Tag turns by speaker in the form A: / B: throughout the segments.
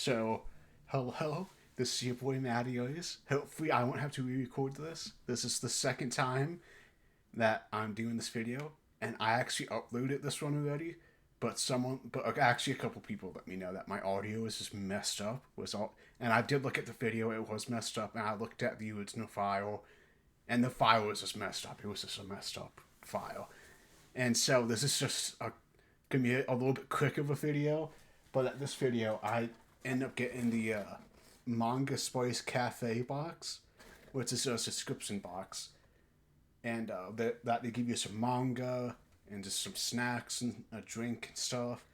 A: So, hello, this is your boy Mattios. Hopefully, I won't have to re-record this. This is the second time that I'm doing this video, and I actually uploaded this one already. But actually, a couple people let me know that my audio is just messed up. And I did look at the video; it was messed up, and I looked at the original file, and the file was just messed up. It was just a messed up file, and so this is just gonna be a little bit quick of a video. But at this video, I end up getting the Manga Spice Cafe box, which is a subscription box, and that they give you some manga and just some snacks and a drink and stuff.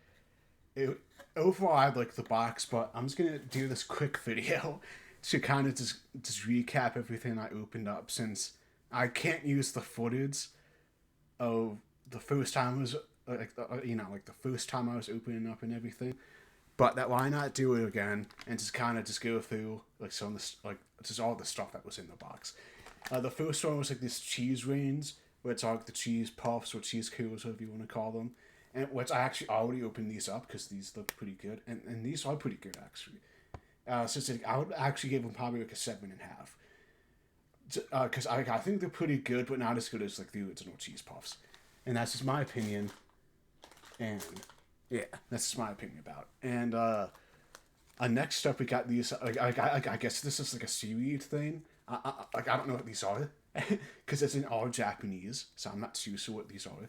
A: It, Overall, I like the box, but I'm just gonna do this quick video to kind of just recap everything I opened up, since I can't use the footage of the first time I was like the first time I was opening up and everything. But that why not do it again and just kind of just go through like some of this, like just all the stuff that was in the box. The first one was like this cheese rings, where it's like the cheese puffs or cheese curls, whatever you want to call them, and which I actually already opened these up because these look pretty good, and these are pretty good actually. So it's like, I would actually give them probably like a 7.5, because I think they're pretty good, but not as good as like the original cheese puffs, and that's just my opinion. And yeah, that's just my opinion about it. And next up, we got these. I guess this is like a seaweed thing. I don't know what these are because it's in all Japanese, so I'm not too sure what these are.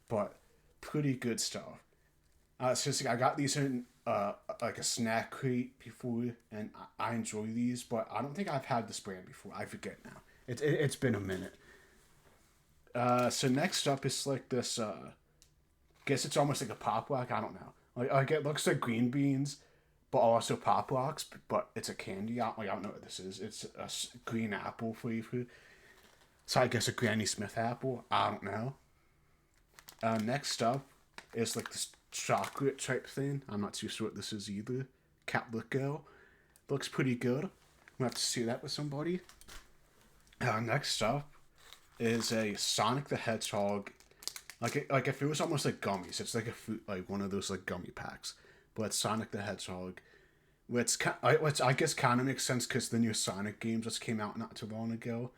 A: But pretty good stuff. So it's like I got these in like a snack crate before, and I enjoy these, but I don't think I've had this brand before. I forget now. It's been a minute. So next up is like this. Guess it's almost like a pop rock. I don't know. Like it looks like green beans, but also pop rocks. But it's a candy. I don't know what this is. It's a green apple flavor. So I guess a Granny Smith apple. I don't know. Next up is like this chocolate type thing. I'm not too sure what this is either. Catlico. Looks pretty good. I'm gonna have to see that with somebody. Next up is a Sonic the Hedgehog. Like it feels almost like gummies. It's like a fruit, like one of those like gummy packs, but it's Sonic the Hedgehog, which I guess kind of makes sense because the new Sonic game just came out not too long ago,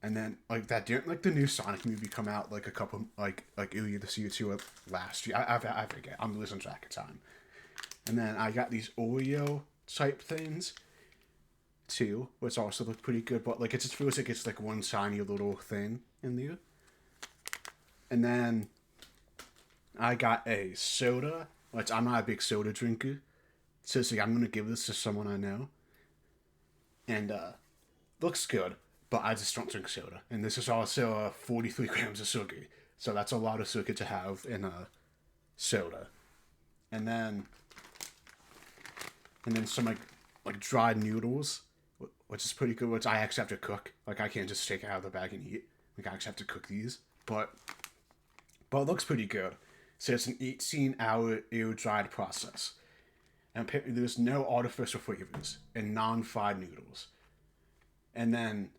A: and then like that didn't like the new Sonic movie come out like a couple like earlier this year too, last year. I forget. I'm losing track of time. And then I got these Oreo type things too, which also look pretty good, but like it just feels like it's like one tiny little thing in there. And then I got a soda, which I'm not a big soda drinker. So it's like I'm gonna give this to someone I know. And looks good, but I just don't drink soda. And this is also 43 grams of sugar. So that's a lot of sugar to have in a soda. And then some like dried noodles, which is pretty good, which I actually have to cook. Like I can't just take it out of the bag and eat. Like I actually have to cook these. But it looks pretty good. So it's an 18-hour air-dried process. And apparently there's no artificial flavors and non-fried noodles. And then,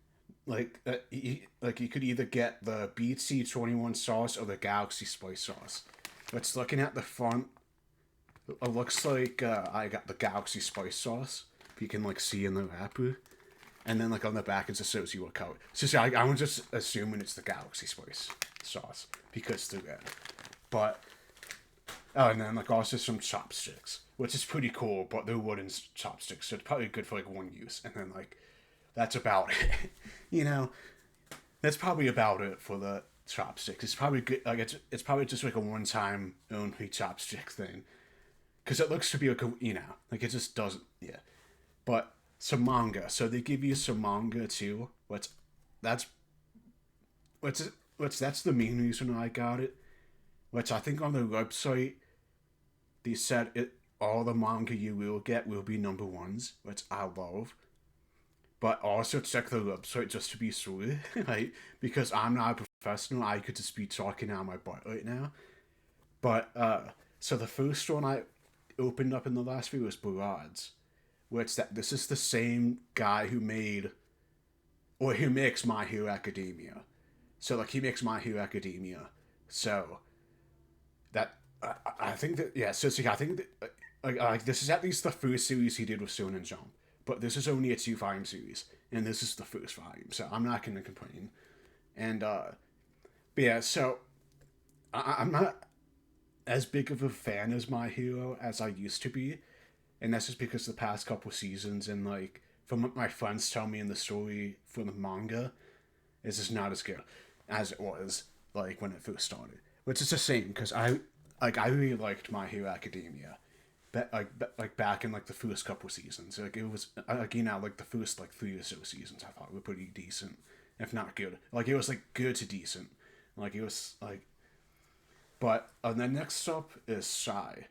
A: you could either get the BT21 sauce or the Galaxy Spice sauce. But looking at the front, it looks like I got the Galaxy Spice sauce. You can like see in the wrapper. And then like on the back it just shows you what color. So see, I'm just assuming it's the Galaxy Spice sauce because they're red. But and then like also some chopsticks, which is pretty cool, but they're wooden chopsticks, so it's probably good for like one use. And then like that's about it. That's probably about it for the chopsticks. It's probably good. Like it's probably just like a one-time only chopstick thing, because it looks to be like like it just doesn't. Yeah, but some manga. So they give you some manga too. That's that's the main reason I got it. Which I think on the website they said all the manga you will get will be number ones, which I love. But also check the website just to be sure, right? Because I'm not a professional. I could just be talking out my butt right now. But so the first one I opened up in the last video was Barrage, which this is the same guy who made or who makes My Hero Academia. So like he makes My Hero Academia. So that I think that yeah. So see, I think that this is at least the first series he did with Shonen Jump, but this is only a 2 volume series, and this is the first volume, so I'm not gonna complain. And but yeah, so I'm not as big of a fan as My Hero as I used to be, and that's just because the past couple seasons and like from what my friends tell me in the story for the manga, is just not as good as it was like when it first started. Which is a shame because I really liked My Hero Academia, but like back in like the first couple seasons, like it was like like the first like 3 or so seasons I thought were pretty decent, if not good. Like it was like good to decent, like it was like. But the next up is Shy,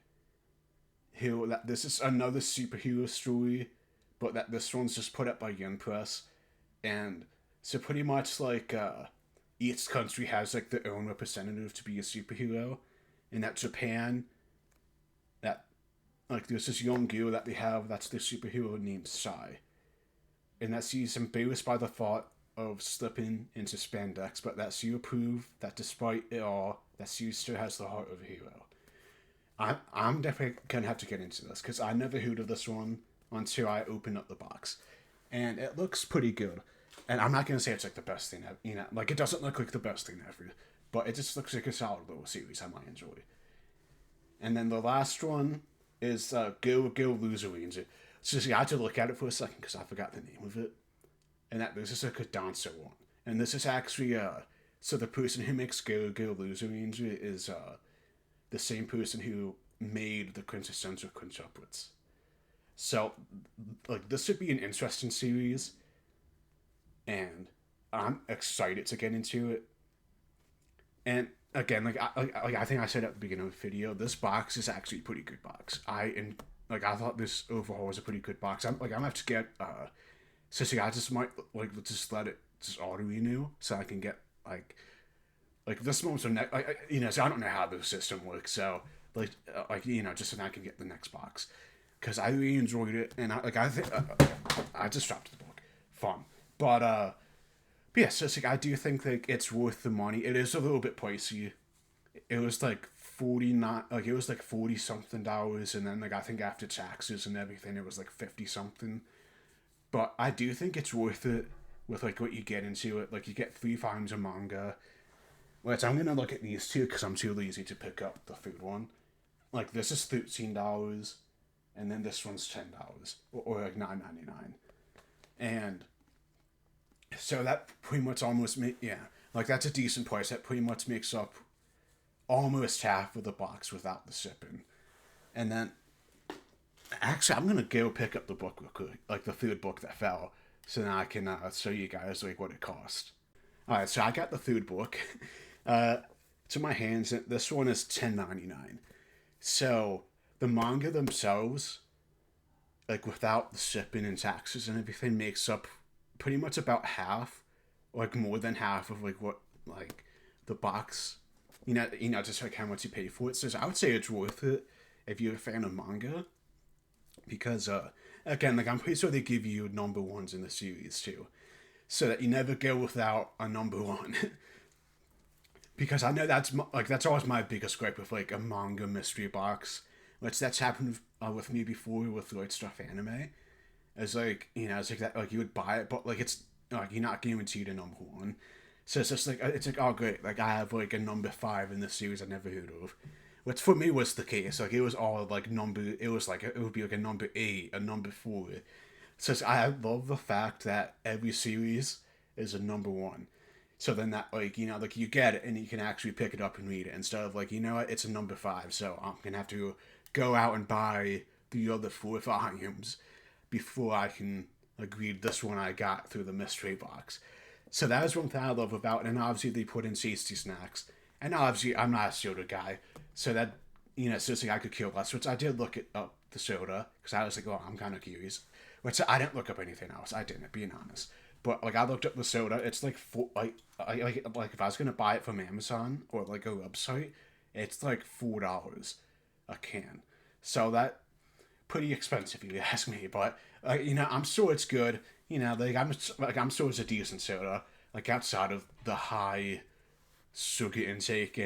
A: who that this is another superhero story, but that this one's just put up by Yen Press, and so pretty much like each country has like their own representative to be a superhero, and that Japan, that like there's this young girl that they have that's their superhero named Sai, and that she's embarrassed by the thought of slipping into spandex, but that she will prove that despite it all, that she still has the heart of a hero. I'm definitely gonna have to get into this because I never heard of this one until I opened up the box, and it looks pretty good. And I'm not gonna say it's like the best thing ever, like it doesn't look like the best thing ever, but it just looks like a solid little series I might enjoy. And then the last one is Go Loser Ranger. So see, I had to look at it for a second because I forgot the name of it, and that this is like a dancer one, and this is actually so the person who makes Go Loser Ranger is the same person who made the quintessential quintuplets. So, like, this would be an interesting series, and I'm excited to get into it. And again, I think I said at the beginning of the video, this box is actually a pretty good box. I thought this overall was a pretty good box. I'm gonna have to get so see, I just might like just let it just auto renew so I can get like this one's so I don't know how the system works, so just so I can get the next box because I really enjoyed it, and I think I just dropped the book, fun, but yeah, so it's I do think like it's worth the money. It is a little bit pricey. It was like 49, like it was like $40 something, and then like I think after taxes and everything, it was like 50 something. But I do think it's worth it with like what you get into it. Like you get 3 volumes of manga. Which I'm gonna look at these two because I'm too lazy to pick up the food one. Like this is $13, and then this one's $10 or like $9.99, and so that pretty much almost like that's a decent price. That pretty much makes up almost half of the box without the shipping. And then actually, I'm gonna go pick up the book real quick, like the third book that fell, so now I can show you guys like what it cost. All right, so I got the third book to my hands. And this one is $10.99. So the manga themselves, like without the shipping and taxes and everything, makes up pretty much about half, like more than half of like what like the box, just like how much you pay for it. So I would say it's worth it if you're a fan of manga, because again, like I'm pretty sure they give you number ones in the series too, so that you never go without a number one. Because I know that's always my biggest gripe with like a manga mystery box, which that's happened with me before with like stuff anime. It's like it's like that, like you would buy it, but like it's like you're not guaranteed a number one. So it's just like oh great, like I have like a number 5 in this series I never heard of, which for me was the case. Like it was all like it was like it would be like a number 8, a number 4. So I love the fact that every series is a number 1. So then that like like you get it and you can actually pick it up and read it instead of like what, it's a number 5, so I'm gonna have to go out and buy the other 4 volumes before I can like read this one I got through the mystery box. So that is one thing I love about it, and obviously they put in tasty snacks. And obviously I'm not a soda guy, so that so it's like I could kill less. Which I did look up the soda because I was like, oh, I'm kind of curious. Which I didn't look up anything else. I didn't, being honest. But like I looked up the soda. It's like like if I was gonna buy it from Amazon or like a website, it's like $4 a can. So that pretty expensive if you ask me. But I'm sure it's good. I'm sure it's a decent soda. Like outside of the high sugar intake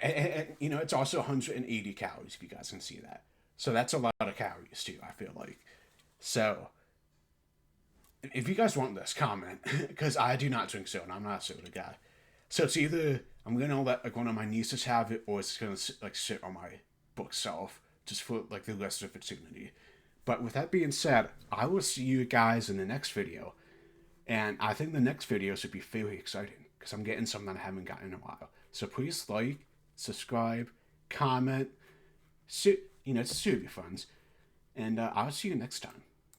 A: And you know, it's also 180 calories if you guys can see that. So that's a lot of calories too, I feel like. So if you guys want this, comment because I do not drink soda. I'm not a soda guy. So it's either I'm gonna let like one of my nieces have it, or it's gonna like sit on my bookshelf just for like the rest of eternity. But with that being said, I will see you guys in the next video, and I think the next video should be very exciting because I'm getting something I haven't gotten in a while. So please like, subscribe, comment, you know, it's super fun, and I'll see you next time.